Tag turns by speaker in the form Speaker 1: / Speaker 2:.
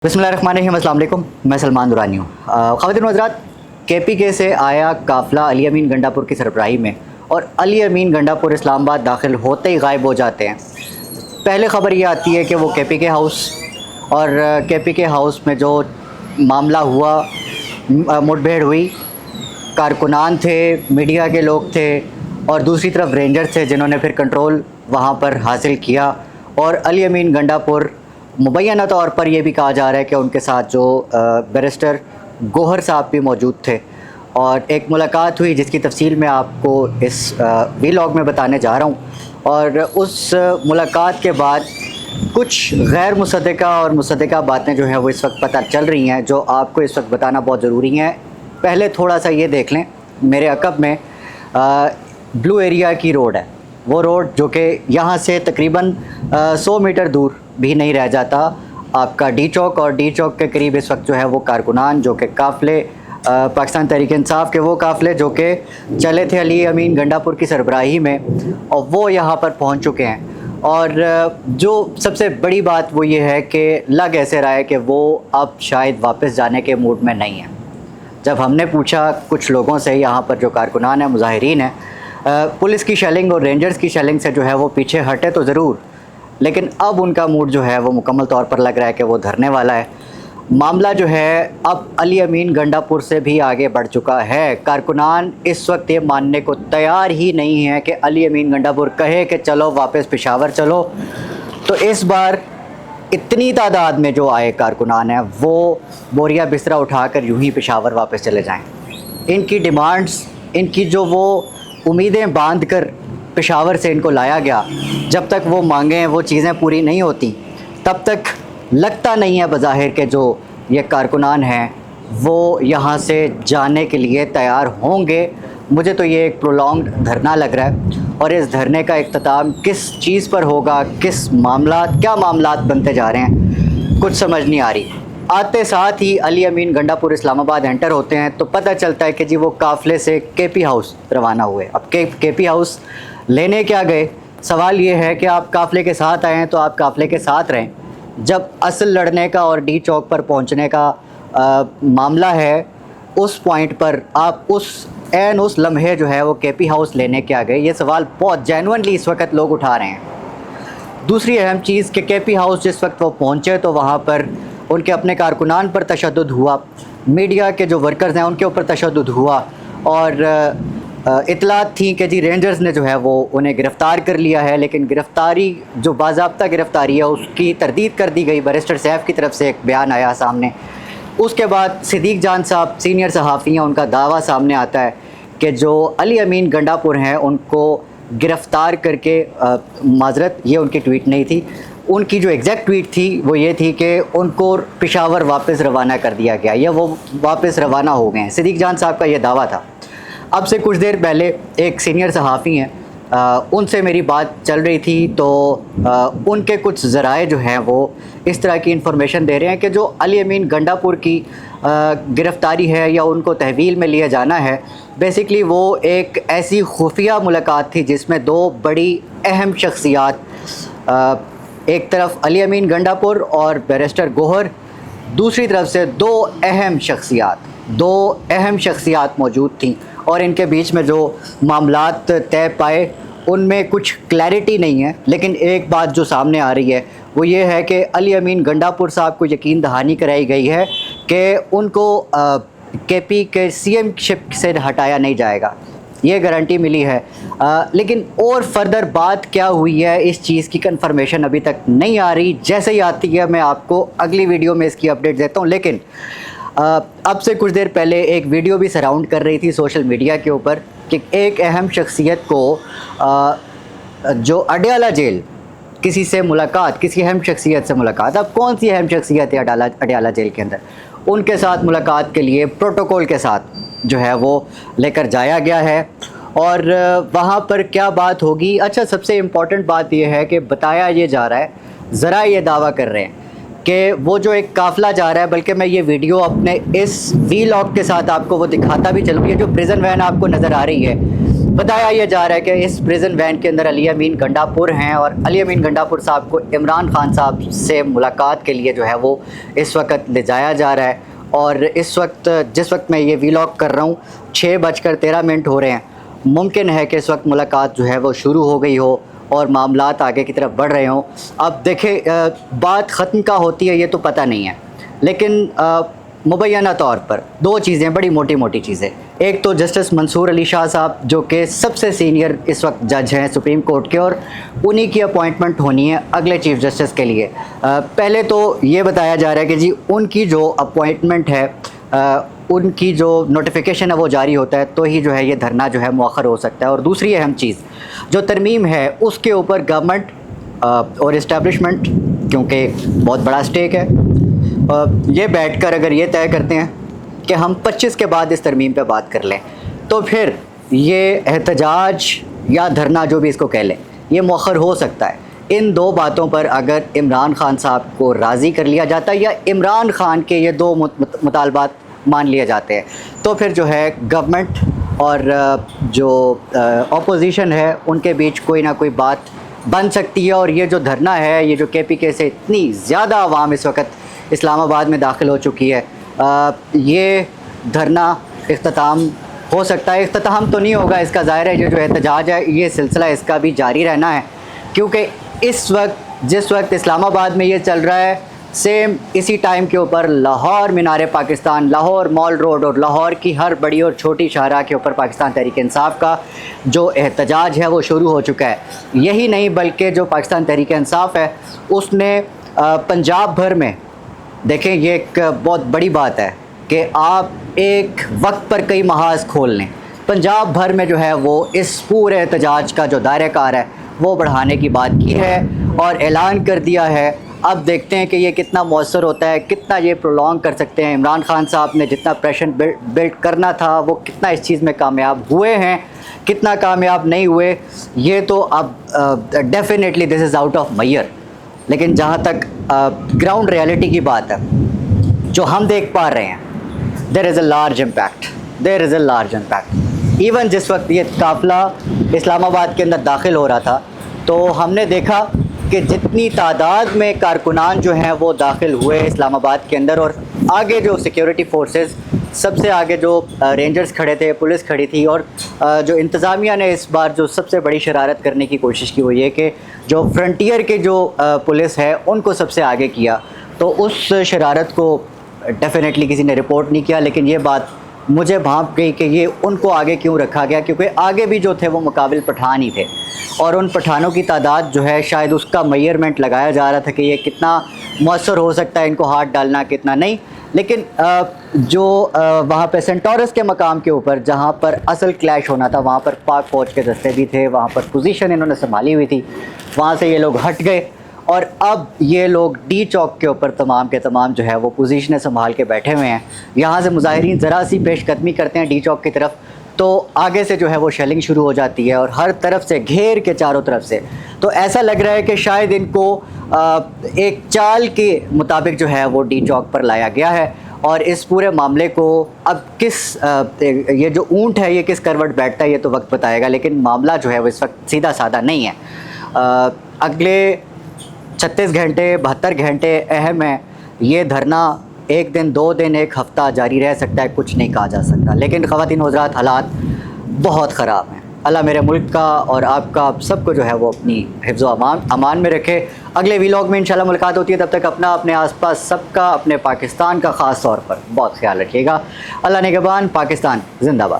Speaker 1: बिस्मिल्लाहिर्रहमानिर्रहीम, अस्सलाम वालेकुम। मैं सलमान दुरानी हूँ। ख़वातीन व हज़रात, KPK से आया काफ़िला अली अमीन गंडापुर की सरबराही में और अली अमीन गंडापुर इस्लामाबाद दाखिल होते ही गायब हो जाते हैं। पहले ख़बर ये आती है कि वो KPK हाउस और KPK हाउस में जो मामला हुआ, मुठभेड़ हुई, कारकुनान थे, मीडिया के लोग थे और दूसरी तरफ रेंजर्स थे जिन्होंने फिर कंट्रोल वहाँ पर हासिल किया। और अली अमीन गंडापुर मुबैना तौर पर यह भी कहा जा रहा है कि उनके साथ जो बैरिस्टर गौहर साहब भी मौजूद थे और एक मुलाकात हुई जिसकी तफसील मैं आपको इस वीलॉग में बताने जा रहा हूँ। और उस मुलाकात के बाद कुछ गैर मुसद्दक़ा और मुसद्दक़ा बातें जो हैं वो इस वक्त पता चल रही हैं, जो आपको इस वक्त बताना बहुत ज़रूरी है। पहले थोड़ा सा ये देख लें, मेरे अक़ब में ब्लू एरिया की रोड है, वो रोड जो कि यहाँ से तकरीबन 100 मीटर दूर भी नहीं रह जाता आपका डी चौक, और डी चौक के करीब इस वक्त जो है वो कारकुनान जो कि काफ़िले पाकिस्तान तहरीक इंसाफ के वो काफ़िले जो कि चले थे अली अमीन गंडापुर की सरबराही में, और वो यहाँ पर पहुँच चुके हैं। और जो सबसे बड़ी बात वो ये है कि लग ऐसे रहा है कि वो अब शायद वापस जाने के मूड में नहीं है। जब हमने पूछा कुछ लोगों से, यहाँ पर जो कारकुनान है, मुजाहिरीन है, पुलिस की शेलिंग और रेंजर्स की शेलिंग से जो है वो पीछे हटे तो ज़रूर, लेकिन अब उनका मूड जो है वो मुकम्मल तौर पर लग रहा है कि वो धरने वाला है। मामला जो है अब अली अमीन गंडापुर से भी आगे बढ़ चुका है। कारकुनान इस वक्त ये मानने को तैयार ही नहीं है कि अली अमीन गंडापुर कहे कि चलो वापस पेशावर चलो। तो इस बार इतनी तादाद में जो आए कारकुनान हैं वो बोरिया बिस्तरा उठाकर यूं ही पेशावर वापस चले जाएं। इनकी डिमांड्स, इनकी जो वो उम्मीदें बांध कर पेशावर से इनको लाया गया, जब तक वो मांगें वो चीज़ें पूरी नहीं होती तब तक लगता नहीं है बज़ाहिर के जो ये कारकुनान हैं वो यहाँ से जाने के लिए तैयार होंगे। मुझे तो ये एक प्रोलॉन्ग्ड धरना लग रहा है, और इस धरने का इख्तिताम किस चीज़ पर होगा, किस क्या मामलात बनते जा रहे हैं, कुछ समझ नहीं आ रही। आते साथ ही अली अमीन गंडापुर इस्लामाबाद एंटर होते हैं तो पता चलता है कि जी वो काफ़िले से KP हाउस रवाना हुए। अब KP हाउस लेने क्या गए? सवाल ये है कि आप काफ़िले के साथ आए हैं तो आप काफ़िले के साथ रहें। जब असल लड़ने का और डी चौक पर पहुंचने का मामला है, उस पॉइंट पर आप उस लम्हे जो है वो KP हाउस लेने क्या गए? ये सवाल बहुत जेन्युइनली इस वक्त लोग उठा रहे हैं। दूसरी अहम चीज़ कि KP हाउस जिस वक्त वो पहुँचे तो वहाँ पर उनके अपने कारकुनान पर तशद्दुद हुआ, मीडिया के जो वर्कर्स हैं उनके ऊपर तशद्दुद हुआ, और इतलात थी कि जी रेंजर्स ने जो है वो उन्हें गिरफ़्तार कर लिया है। लेकिन गिरफ़्तारी जो बाज़ाब्ता गिरफ़्तारी है उसकी तरदीद कर दी गई। बैरिस्टर सैफ की तरफ से एक बयान आया सामने। उसके बाद सिद्दीक जान साहब सीनियर सहाफ़ी हैं, उनका दावा सामने आता है कि जो अली अमीन गंडापुर हैं उनको गिरफ़्तार करके माजरत, ये उनकी ट्वीट नहीं थी, उनकी जो एग्जैक्ट ट्वीट थी वो ये थी कि उनको पेशावर वापस रवाना कर दिया गया या वो वापस रवाना हो गए हैं। सिद्दीक जान साहब का ये दावा था। अब से कुछ देर पहले एक सीनियर सहाफ़ी हैं, उनसे मेरी बात चल रही थी तो उनके कुछ ज़राए जो हैं वो इस तरह की इन्फॉर्मेशन दे रहे हैं कि जो अली अमीन गंडापुर की गिरफ़्तारी है या उनको तहवील में लिया जाना है, बेसिकली वो एक ऐसी खुफिया मुलाकात थी जिसमें दो बड़ी अहम शख्सियात, एक तरफ अली अमीन गंडापुर और बैरिस्टर गौहर, दूसरी तरफ से दो अहम शख्सियात मौजूद थीं, और इनके बीच में जो मामलात तय पाए उनमें कुछ क्लैरिटी नहीं है। लेकिन एक बात जो सामने आ रही है वो ये है कि अली अमीन गंडापुर साहब को यकीन दहानी कराई गई है कि उनको KP के CM शिप से हटाया नहीं जाएगा, ये गारंटी मिली है। लेकिन और फर्दर बात क्या हुई है इस चीज़ की कंफर्मेशन अभी तक नहीं आ रही। जैसे ही आती है मैं आपको अगली वीडियो में इसकी अपडेट देता हूँ। लेकिन अब से कुछ देर पहले एक वीडियो भी सराउंड कर रही थी सोशल मीडिया के ऊपर कि एक अहम शख्सियत को जो अडयाला जेल किसी अहम शख्सियत से मुलाकात, अब कौन सी अहम शख्सियत है अडयाला जेल के अंदर, उनके साथ मुलाकात के लिए प्रोटोकॉल के साथ जो है वो लेकर जाया गया है। और वहाँ पर क्या बात होगी? अच्छा, सबसे इम्पॉर्टेंट बात यह है कि बताया ये जा रहा है, ज़रा ये दावा कर रहे हैं कि वो जो एक काफ़िला जा रहा है, बल्कि मैं ये वीडियो अपने इस वीलॉग के साथ आपको वो दिखाता भी चलूँ। ये जो प्रिजन वैन आपको नज़र आ रही है, بتایا یہ جا رہا ہے کہ اس پریزن وین کے اندر علی امین گنڈاپور ہیں اور علی امین گنڈاپور صاحب کو عمران خان صاحب سے ملاقات کے لیے جو ہے وہ اس وقت لے جایا جا رہا ہے. اور اس وقت جس وقت میں یہ ویلاگ کر رہا ہوں 6:13 ہو رہے ہیں. ممکن ہے کہ اس وقت ملاقات جو ہے وہ شروع ہو گئی ہو اور معاملات آگے کی طرف بڑھ رہے ہوں. اب دیکھیں بات ختم کا ہوتی ہے یہ تو پتہ نہیں ہے, لیکن مبینہ طور پر دو چیزیں بڑی موٹی موٹی چیزیں. ایک تو جسٹس منصور علی شاہ صاحب جو کہ سب سے سینئر اس وقت جج ہیں سپریم کورٹ کے, اور انہی کی اپوائنٹمنٹ ہونی ہے اگلے چیف جسٹس کے لیے. پہلے تو یہ بتایا جا رہا ہے کہ جی ان کی جو اپوائنٹمنٹ ہے, ان کی جو نوٹیفیکیشن ہے وہ جاری ہوتا ہے تو ہی جو ہے یہ دھرنا جو ہے مؤخر ہو سکتا ہے. اور دوسری اہم چیز جو ترمیم ہے اس کے اوپر گورنمنٹ اور اسٹیبلشمنٹ, کیونکہ بہت بڑا اسٹیک ہے, یہ بیٹھ کر اگر یہ طے کرتے ہیں کہ ہم 25 کے بعد اس ترمیم پہ بات کر لیں تو پھر یہ احتجاج یا دھرنا جو بھی اس کو کہہ لیں یہ مؤخر ہو سکتا ہے. ان دو باتوں پر اگر عمران خان صاحب کو راضی کر لیا جاتا ہے یا عمران خان کے یہ دو مطالبات مان لیے جاتے ہیں تو پھر جو ہے گورنمنٹ اور جو اپوزیشن ہے ان کے بیچ کوئی نہ کوئی بات بن سکتی ہے. اور یہ جو دھرنا ہے, یہ جو کے پی کے سے اتنی زیادہ عوام اس وقت اسلام آباد میں داخل ہو چکی ہے, یہ دھرنا اختتام ہو سکتا ہے. اختتام تو نہیں ہوگا اس کا, ظاہر ہے یہ جو احتجاج ہے یہ سلسلہ اس کا بھی جاری رہنا ہے, کیونکہ اس وقت جس وقت اسلام آباد میں یہ چل رہا ہے سیم اسی ٹائم کے اوپر لاہور مینار پاکستان, لاہور مال روڈ اور لاہور کی ہر بڑی اور چھوٹی شاہراہ کے اوپر پاکستان تحریک انصاف کا جو احتجاج ہے وہ شروع ہو چکا ہے. یہی نہیں بلکہ جو پاکستان تحریک انصاف ہے اس نے پنجاب بھر میں, دیکھیں یہ ایک بہت بڑی بات ہے کہ آپ ایک وقت پر کئی محاذ کھول لیں, پنجاب بھر میں جو ہے وہ اس پورے احتجاج کا جو دائرہ کار ہے وہ بڑھانے کی بات کی ہے اور اعلان کر دیا ہے. اب دیکھتے ہیں کہ یہ کتنا مؤثر ہوتا ہے, کتنا یہ پرولونگ کر سکتے ہیں. عمران خان صاحب نے جتنا پریشر بلڈ کرنا تھا وہ کتنا اس چیز میں کامیاب ہوئے ہیں, کتنا کامیاب نہیں ہوئے, یہ تو اب definitely this is out of mayor. لیکن جہاں تک گراؤنڈ ریالٹی کی بات ہے جو ہم دیکھ پا رہے ہیں, there is a large impact, there is a large impact. Even جس وقت یہ قافلہ اسلام آباد کے اندر داخل ہو رہا تھا تو ہم نے دیکھا کہ جتنی تعداد میں کارکنان جو ہیں وہ داخل ہوئے اسلام آباد کے اندر, اور آگے جو سیکیورٹی فورسز سب سے آگے جو رینجرز کھڑے تھے, پولیس کھڑی تھی, اور جو انتظامیہ نے اس بار جو سب سے بڑی شرارت کرنے کی کوشش کی وہ یہ کہ جو فرنٹیئر کے جو پولیس ہے ان کو سب سے آگے کیا. تو اس شرارت کو ڈیفینیٹلی کسی نے رپورٹ نہیں کیا, لیکن یہ بات مجھے بھانپ گئی کہ یہ ان کو آگے کیوں رکھا گیا, کیونکہ آگے بھی جو تھے وہ مقابل پٹھان ہی تھے اور ان پٹھانوں کی تعداد جو ہے شاید اس کا میئرمنٹ لگایا جا رہا تھا کہ یہ کتنا مؤثر ہو سکتا ہے ان کو ہاتھ ڈالنا, کتنا نہیں. لیکن جو وہاں پہ سینٹورس کے مقام کے اوپر جہاں پر اصل کلیش ہونا تھا وہاں پر پاک فوج کے دستے بھی تھے, وہاں پر پوزیشن انہوں نے سنبھالی ہوئی تھی, وہاں سے یہ لوگ ہٹ گئے اور اب یہ لوگ ڈی چوک کے اوپر تمام کے تمام جو ہے وہ پوزیشنیں سنبھال کے بیٹھے ہوئے ہیں. یہاں سے مظاہرین ذرا سی پیش قدمی کرتے ہیں ڈی چوک کی طرف تو آگے سے جو ہے وہ شیلنگ شروع ہو جاتی ہے اور ہر طرف سے گھیر کے چاروں طرف سے. تو ایسا لگ رہا ہے کہ شاید ان کو ایک چال کے مطابق جو ہے وہ ڈی چوک پر لایا گیا ہے, اور اس پورے معاملے کو اب کس یہ جو اونٹ ہے یہ کس کروٹ بیٹھتا ہے یہ تو وقت بتائے گا, لیکن معاملہ جو ہے وہ اس وقت سیدھا سادہ نہیں ہے. اگلے 36 گھنٹے 72 گھنٹے اہم ہیں. یہ دھرنا ایک دن 2 دن 1 ہفتہ جاری رہ سکتا ہے, کچھ نہیں کہا جا سکتا. لیکن خواتین و حضرات حالات بہت خراب ہیں. اللہ میرے ملک کا اور آپ کا سب کو جو ہے وہ اپنی حفظ و امان میں رکھے. اگلے ویلاگ میں انشاءاللہ ملاقات ہوتی ہے, تب تک اپنا اپنے آس پاس سب کا, اپنے پاکستان کا خاص طور پر بہت خیال رکھیے گا. اللہ نگہبان. پاکستان زندہ باد.